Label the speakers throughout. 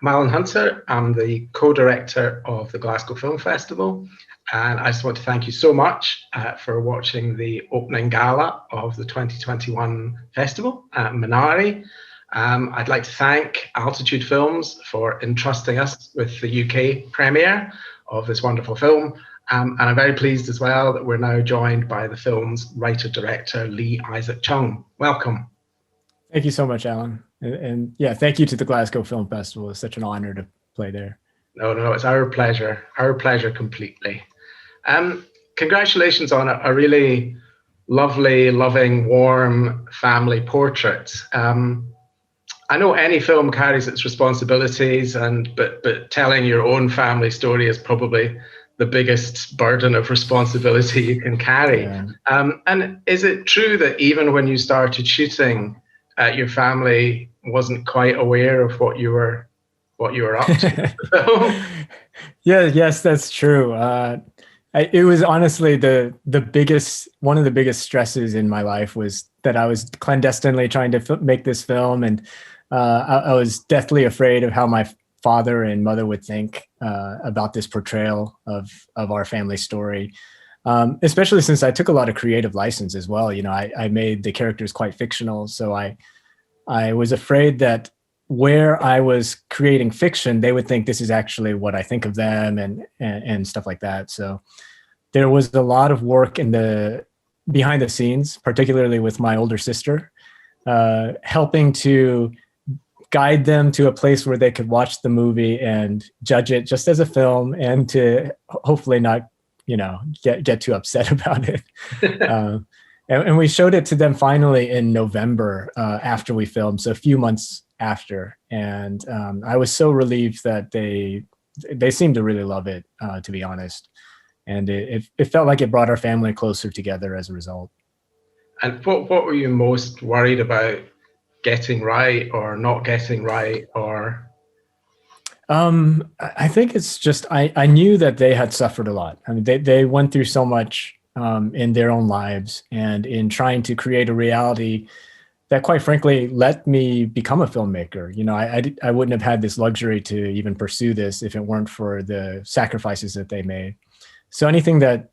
Speaker 1: I'm Alan Hunter. I'm the co-director of the Glasgow Film Festival. And I just want to thank you so much for watching the opening gala of the 2021 festival at Minari. I'd like to thank Altitude Films for entrusting us with the UK premiere of this wonderful film. And I'm very pleased as well that we're now joined by the film's writer-director, Lee Isaac Chung. Welcome.
Speaker 2: Thank you so much, Alan. And yeah, thank you to the Glasgow Film Festival. It's such an honor to play there.
Speaker 1: No, it's our pleasure completely. Congratulations on a really lovely, loving, warm family portrait. I know any film carries its responsibilities, but telling your own family story is probably the biggest burden of responsibility you can carry.
Speaker 2: Yeah.
Speaker 1: And is it true that even when you started shooting, your family wasn't quite aware of what you were up to?
Speaker 2: Yes, that's true. It was honestly one of the biggest stresses in my life was that I was clandestinely trying to make this film, and I was deathly afraid of how my father and mother would think about this portrayal of our family story. Especially since I took a lot of creative license as well. You know, I made the characters quite fictional, so I was afraid that where I was creating fiction, they would think this is actually what I think of them and stuff like that. So there was a lot of work behind the scenes, particularly with my older sister, helping to guide them to a place where they could watch the movie and judge it just as a film, and to hopefully not, get too upset about it. And we showed it to them finally in November after we filmed, so a few months after. And I was so relieved that they seemed to really love it, to be honest. And it felt like it brought our family closer together as a result.
Speaker 1: And what were you most worried about getting right or not getting right? Or
Speaker 2: I think it's just I knew that they had suffered a lot. I mean, they went through so much in their own lives, and in trying to create a reality that, quite frankly, let me become a filmmaker. You know, I wouldn't have had this luxury to even pursue this if it weren't for the sacrifices that they made. So anything that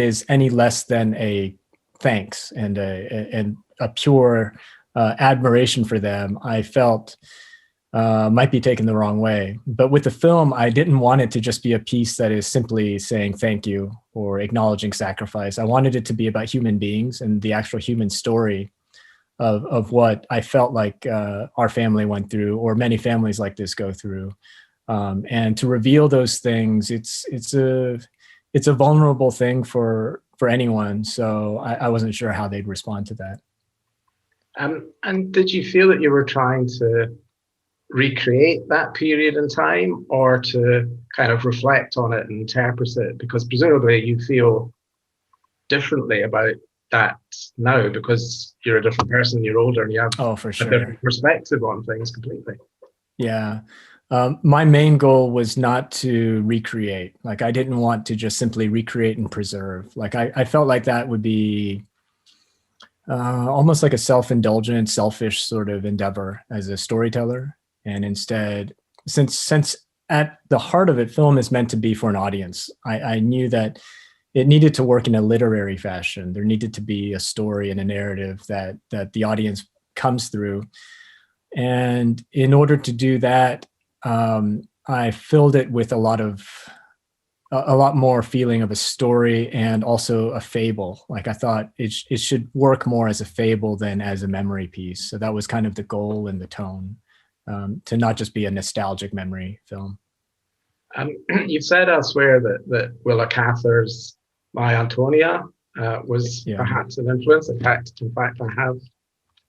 Speaker 2: is any less than a thanks and a pure admiration for them, I felt might be taken the wrong way. But with the film, I didn't want it to just be a piece that is simply saying thank you or acknowledging sacrifice. I wanted it to be about human beings and the actual human story of what I felt like our family went through, or many families like this go through. And to reveal those things, it's a vulnerable thing for anyone. So I wasn't sure how they'd respond to that.
Speaker 1: And did you feel that you were trying to recreate that period in time, or to kind of reflect on it and interpret it? Because presumably you feel differently about that now because you're a different person, you're older, and you have
Speaker 2: for
Speaker 1: a
Speaker 2: sure.
Speaker 1: different perspective on things completely.
Speaker 2: Yeah. My main goal was not to recreate. Like, I didn't want to just simply recreate and preserve. Like, I felt like that would be almost like a self-indulgent, selfish sort of endeavor as a storyteller. And instead, since at the heart of it, film is meant to be for an audience, I knew that it needed to work in a literary fashion. There needed to be a story and a narrative that the audience comes through. And in order to do that, I filled it with a lot more feeling of a story and also a fable. Like, I thought it should work more as a fable than as a memory piece. So that was kind of the goal and the tone, to not just be a nostalgic memory film.
Speaker 1: You've said elsewhere that Willa Cather's My Antonia was perhaps an influence. In fact,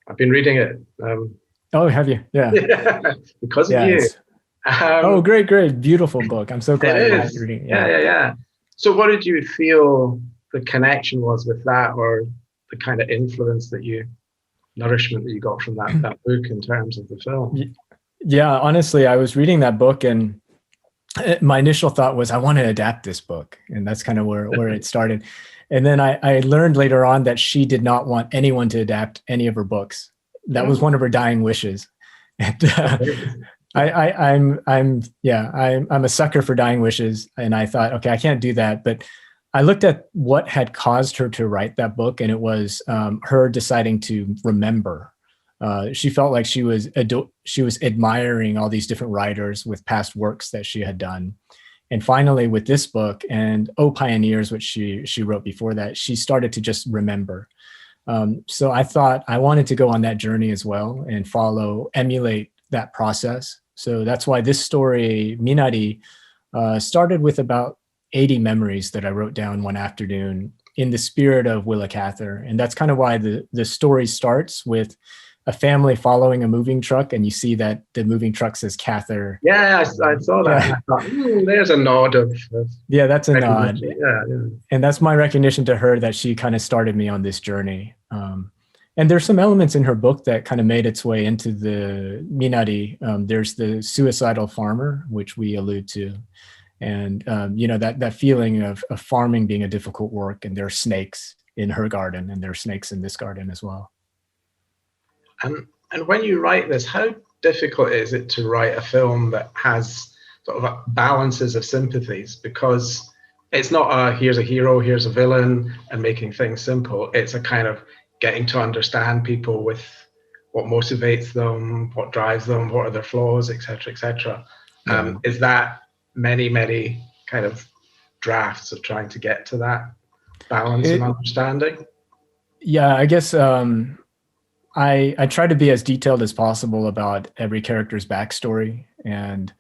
Speaker 1: I've been reading it.
Speaker 2: Oh, have you? Yeah.
Speaker 1: Because of you.
Speaker 2: Oh, great. Beautiful book. I'm so glad you're reading it.
Speaker 1: Yeah. So what did you feel the connection was with that, or the kind of nourishment that you got from that book in terms of the film?
Speaker 2: Yeah, honestly, I was reading that book, and my initial thought was, I want to adapt this book. And that's kind of where it started. And then I learned later on that she did not want anyone to adapt any of her books. That was one of her dying wishes. And I'm a sucker for dying wishes, and I thought, okay, I can't do that. But I looked at what had caused her to write that book, and it was her deciding to remember. She felt like she was admiring all these different writers with past works that she had done, and finally with this book and Oh Pioneers, which she wrote before that, she started to just remember. So I thought I wanted to go on that journey as well and emulate that process. So that's why this story, Minari, started with about 80 memories that I wrote down one afternoon in the spirit of Willa Cather. And that's kind of why the story starts with a family following a moving truck, and you see that the moving truck says Cather.
Speaker 1: Yeah, I saw that. Yeah. And I thought, there's a nod of
Speaker 2: yeah, that's a nod.
Speaker 1: Yeah.
Speaker 2: And that's my recognition to her that she kind of started me on this journey. And there's some elements in her book that kind of made its way into the Minari. There's the suicidal farmer, which we allude to. And, that feeling of farming being a difficult work, and there are snakes in her garden, and there are snakes in this garden as well.
Speaker 1: And when you write this, how difficult is it to write a film that has sort of balances of sympathies? Because it's not here's a hero, here's a villain, and making things simple. It's a kind of getting to understand people with what motivates them, what drives them, what are their flaws, etc., etc. Is that many kind of drafts of trying to get to that balance and understanding?
Speaker 2: Yeah, I guess I try to be as detailed as possible about every character's backstory, and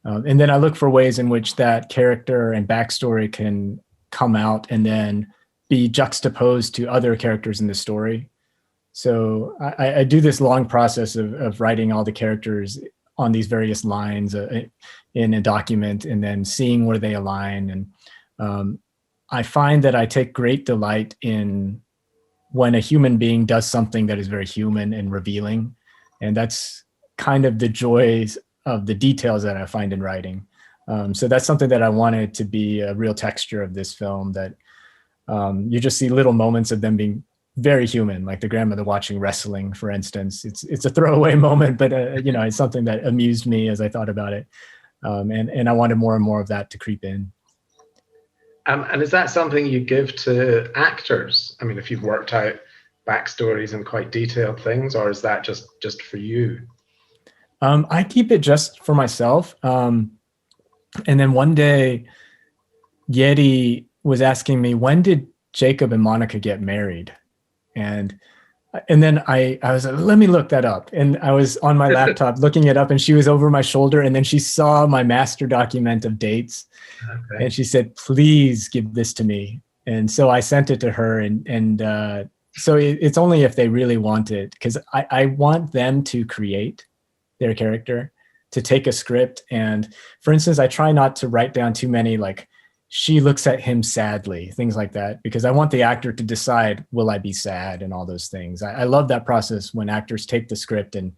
Speaker 2: then I look for ways in which that character and backstory can come out and then be juxtaposed to other characters in the story. So I do this long process of writing all the characters on these various lines in a document, and then seeing where they align. And I find that I take great delight in when a human being does something that is very human and revealing. And that's kind of the joys of the details that I find in writing. So that's something that I wanted to be a real texture of this film, that you just see little moments of them being very human, like the grandmother watching wrestling, for instance. It's a throwaway moment, but it's something that amused me as I thought about it. And I wanted more and more of that to creep in.
Speaker 1: And is that something you give to actors? I mean, if you've worked out backstories and quite detailed things, or is that just for you?
Speaker 2: I keep it just for myself. And then one day, Yeti was asking me, when did Jacob and Monica get married? And then I was like, let me look that up. And I was on my laptop looking it up, and she was over my shoulder, and then she saw my master document of dates. Okay. And she said, please give this to me. And so I sent it to her, and so it's only if they really want it, because I want them to create their character, to take a script. And for instance, I try not to write down too many, like, she looks at him sadly, things like that, because I want the actor to decide, will I be sad, and all those things. I love that process when actors take the script and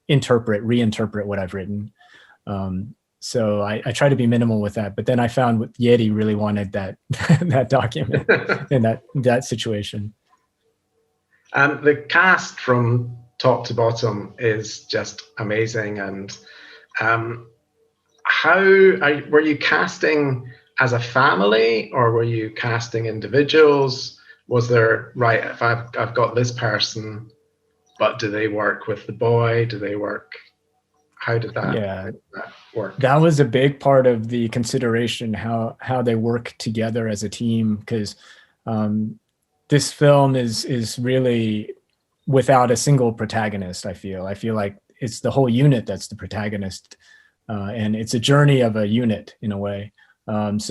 Speaker 2: reinterpret what I've written. So I try to be minimal with that. But then I found Yeti really wanted that that document in that situation.
Speaker 1: The cast from top to bottom is just amazing. And were you casting as a family, or were you casting individuals? Was there, right, if I've got this person, but do they work with the boy? Do they work? How did that work?
Speaker 2: That was a big part of the consideration, how they work together as a team, because this film is really without a single protagonist. I feel like it's the whole unit that's the protagonist, and it's a journey of a unit in a way. What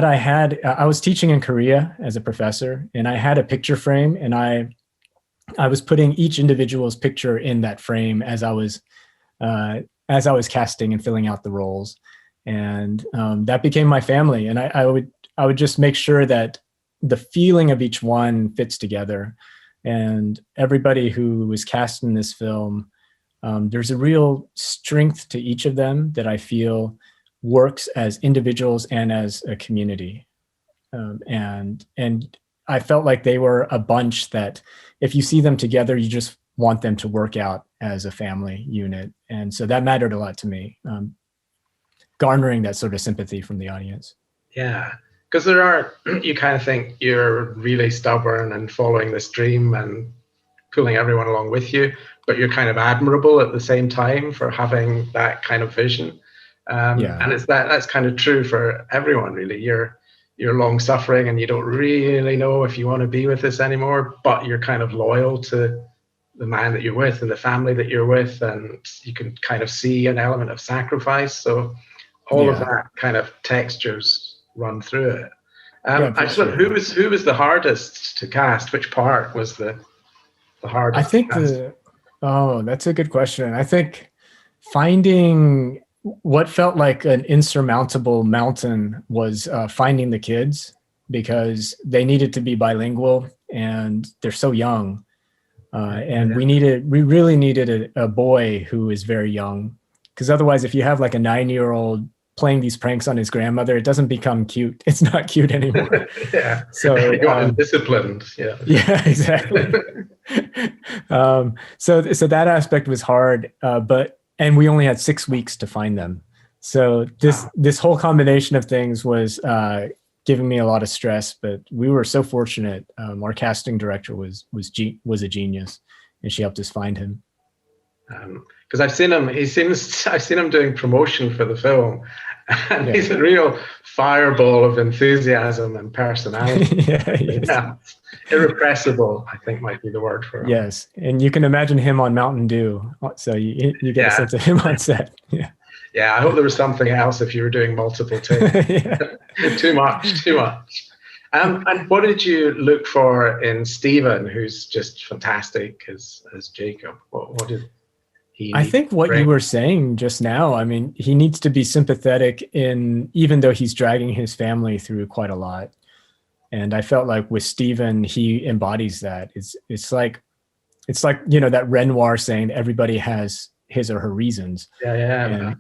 Speaker 2: I was teaching in Korea as a professor, and I had a picture frame, and I was putting each individual's picture in that frame as I was casting and filling out the roles. And that became my family. And I would just make sure that the feeling of each one fits together. And everybody who was cast in this film, there's a real strength to each of them that I feel works as individuals and as a community. And I felt like they were a bunch that if you see them together, you just want them to work out as a family unit. And so that mattered a lot to me, garnering that sort of sympathy from the audience.
Speaker 1: Yeah, because there are, you kind of think you're really stubborn and following this dream and pulling everyone along with you, but you're kind of admirable at the same time for having that kind of vision. And it's that's kind of true for everyone, really. You're long suffering and you don't really know if you want to be with this anymore, but you're kind of loyal to the man that you're with and the family that you're with, and you can kind of see an element of sacrifice. So all of that kind of textures run through it. I just wonder, who was the hardest to cast? Which part was the hardest?
Speaker 2: I think that's a good question. I think finding what felt like an insurmountable mountain was finding the kids, because they needed to be bilingual and they're so young. And we really needed a boy who is very young, because otherwise if you have like a 9-year-old playing these pranks on his grandmother, it doesn't become cute. It's not cute anymore.
Speaker 1: Yeah.
Speaker 2: So
Speaker 1: disciplined. Yeah.
Speaker 2: Yeah, exactly. So that aspect was hard, and we only had 6 weeks to find them. So this whole combination of things was giving me a lot of stress, but we were so fortunate. Our casting director was a genius, and she helped us find him.
Speaker 1: Because I've seen him doing promotion for the film, and he's a real fireball of enthusiasm and personality. Yeah, irrepressible, I think, might be the word for him.
Speaker 2: Yes, and you can imagine him on Mountain Dew, so you get a sense of him on set.
Speaker 1: Yeah, I hope there was something else if you were doing multiple takes. Too much. And what did you look for in Stephen, who's just fantastic as Jacob? What did he?
Speaker 2: I think what you were saying just now, I mean, he needs to be sympathetic even though he's dragging his family through quite a lot. And I felt like with Stephen, he embodies that. It's like that Renoir saying everybody has his or her reasons.
Speaker 1: Yeah.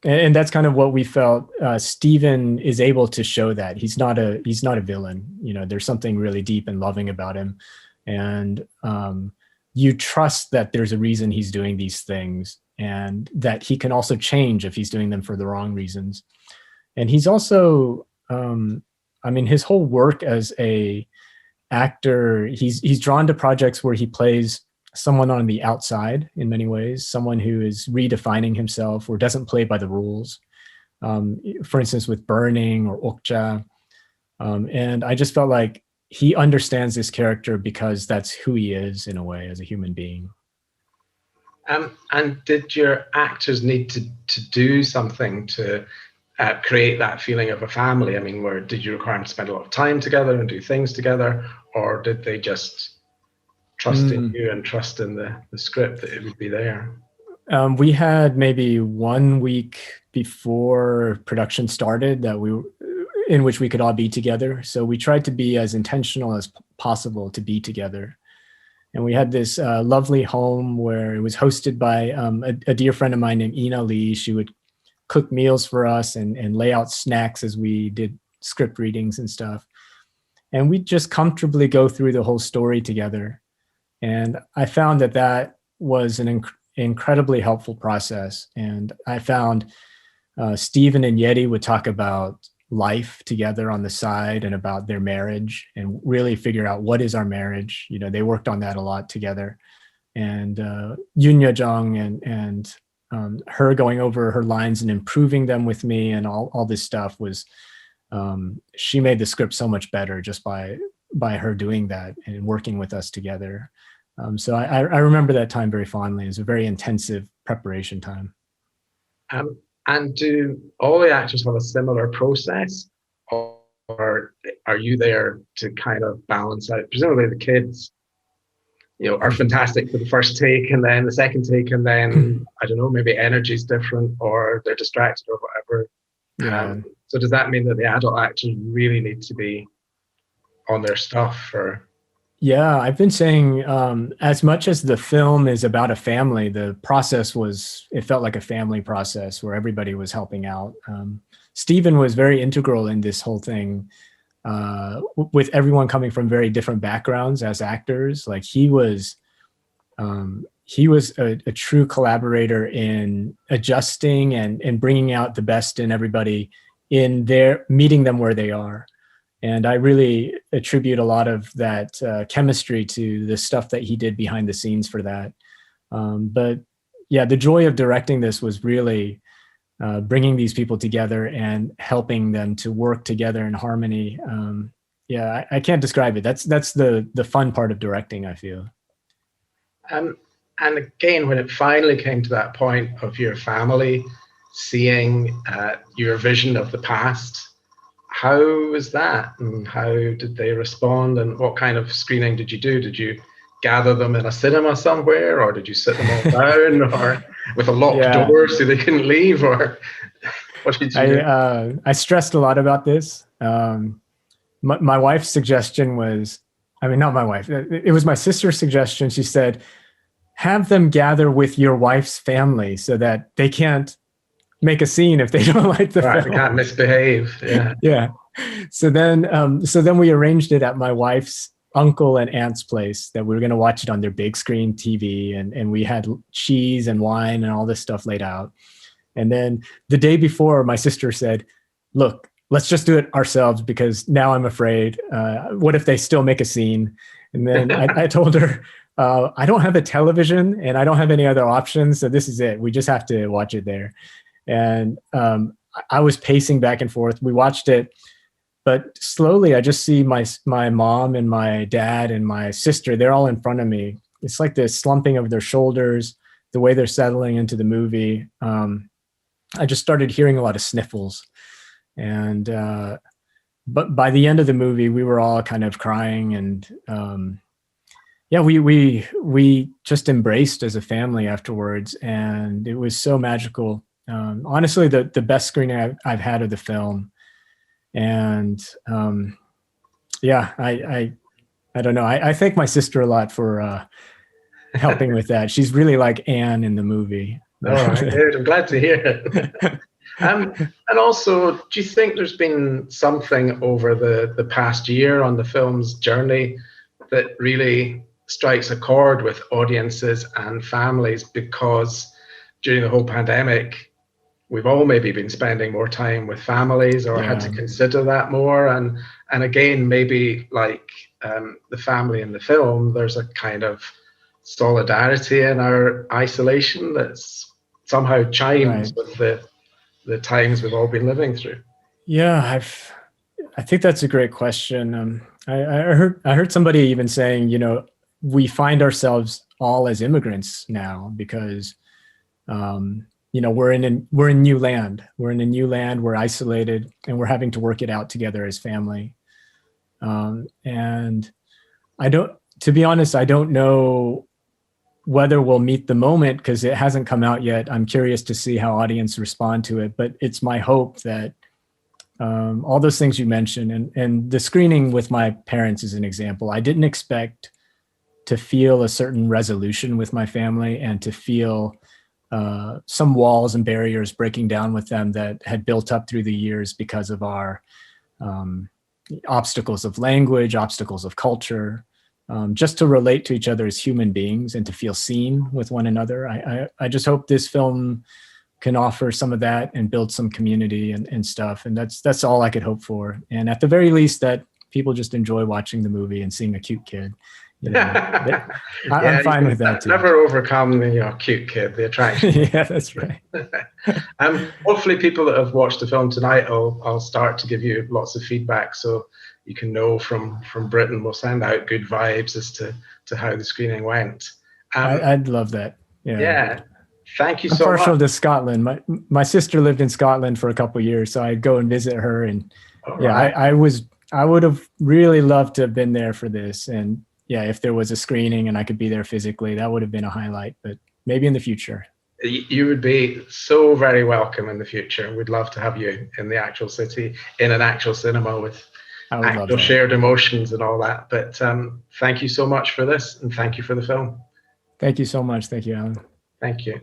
Speaker 2: And that's kind of what we felt. Stephen is able to show that he's not a villain. There's something really deep and loving about him, and you trust that there's a reason he's doing these things, and that he can also change if he's doing them for the wrong reasons. And he's also, his whole work as a actor, he's drawn to projects where he plays someone on the outside in many ways, someone who is redefining himself or doesn't play by the rules. For instance, with Burning or Okja. And I just felt like he understands this character because that's who he is in a way as a human being.
Speaker 1: And did your actors need to do something to create that feeling of a family? I mean, did you require them to spend a lot of time together and do things together, or did they just trust in you and trust in the script that it would be there?
Speaker 2: We had maybe 1 week before production started in which we could all be together. So we tried to be as intentional as possible to be together. And we had this lovely home where it was hosted by a dear friend of mine named Ina Lee. She would cook meals for us and lay out snacks as we did script readings and stuff. And we'd just comfortably go through the whole story together. And I found that was an incredibly helpful process. And I found Stephen and Yeti would talk about life together on the side and about their marriage and really figure out what is our marriage. They worked on that a lot together. And Yunya Jung and her going over her lines and improving them with me and all this stuff was, she made the script so much better just by her doing that and working with us together. So I remember that time very fondly. It was a very intensive preparation time.
Speaker 1: And do all the actors have a similar process, or are you there to kind of balance out? Presumably the kids, are fantastic for the first take, and then the second take, and then I don't know, maybe energy's different, or they're distracted, or whatever.
Speaker 2: Yeah.
Speaker 1: So does that mean that the adult actors really need to be on their stuff?
Speaker 2: Yeah, I've been saying as much as the film is about a family, the process it felt like a family process where everybody was helping out. Stephen was very integral in this whole thing. with everyone coming from very different backgrounds as actors. Like he was a true collaborator in adjusting and bringing out the best in everybody in their meeting them where they are. And I really attribute a lot of that chemistry to the stuff that he did behind the scenes for that. But yeah, the joy of directing this was really bringing these people together and helping them to work together in harmony. Yeah, I can't describe it. That's the fun part of directing, I feel.
Speaker 1: And again, when it finally came to that point of your family seeing your vision of the past, how was that, and how did they respond, and what kind of screening did you do? Did you gather them in a cinema somewhere, or did you sit them all down, or with a locked door so they couldn't leave, or what did you do?
Speaker 2: I stressed a lot about this. My wife's suggestion was, I mean, not my wife, it was my sister's suggestion. She said, have them gather with your wife's family so that they can't make a scene if they don't like the film.
Speaker 1: They can't misbehave. Yeah.
Speaker 2: Yeah. So then we arranged it at my wife's uncle and aunt's place, that we were going to watch it on their big screen TV, and we had cheese and wine and all this stuff laid out. And then the day before, my sister said, look, let's just do it ourselves, because now I'm afraid, what if they still make a scene? And then I told her, I don't have a television and I don't have any other options, so this is it. We just have to watch it there. And I was pacing back and forth. We watched it, but slowly I just see my mom and my dad and my sister, they're all in front of me. It's like the slumping of their shoulders, the way they're settling into the movie. I just started hearing a lot of sniffles. And but by the end of the movie, we were all kind of crying, and yeah, we just embraced as a family afterwards, and it was so magical. Honestly, the best screening I've had of the film. And yeah, I don't know. I thank my sister a lot for helping with that. She's really like Anne in the movie.
Speaker 1: All right, good. I'm glad to hear it. And also, do you think there's been something over the past year on the film's journey that really strikes a chord with audiences and families? Because during the whole pandemic, we've all maybe been spending more time with families, or had to consider that more. And again, maybe like the family in the film, there's a kind of solidarity in our isolation that's somehow chimes with the times we've all been living through.
Speaker 2: Yeah, I think that's a great question. I heard somebody even saying, you know, we find ourselves all as immigrants now, because you know, we're in new land. We're in a new land. We're isolated, and we're having to work it out together as family. And to be honest, I don't know whether we'll meet the moment, because it hasn't come out yet. I'm curious to see how audience respond to it, but it's my hope that all those things you mentioned, and the screening with my parents is an example. I didn't expect to feel a certain resolution with my family, and to feel some walls and barriers breaking down with them that had built up through the years because of our obstacles of language, obstacles of culture, just to relate to each other as human beings and to feel seen with one another. I just hope this film can offer some of that and build some community and stuff. And that's all I could hope for. And at the very least, that people just enjoy watching the movie and seeing a cute kid. You know, I'm fine with that too.
Speaker 1: Never overcome the cute kid, the attraction.
Speaker 2: Yeah, that's right.
Speaker 1: Hopefully people that have watched the film tonight, I'll start to give you lots of feedback, so you can know from Britain. We'll send out good vibes as to how the screening went.
Speaker 2: I'd love that.
Speaker 1: Yeah. Thank you
Speaker 2: I'm
Speaker 1: so much.
Speaker 2: partial to Scotland. My sister lived in Scotland for a couple of years, so I'd go and visit her. And I would have really loved to have been there for this. And yeah, if there was a screening and I could be there physically, that would have been a highlight, but maybe in the future.
Speaker 1: You would be so very welcome in the future. We'd love to have you in the actual city, in an actual cinema with actual shared emotions and all that. But thank you so much for this, and thank you for the film.
Speaker 2: Thank you so much. Thank you, Alan.
Speaker 1: Thank you.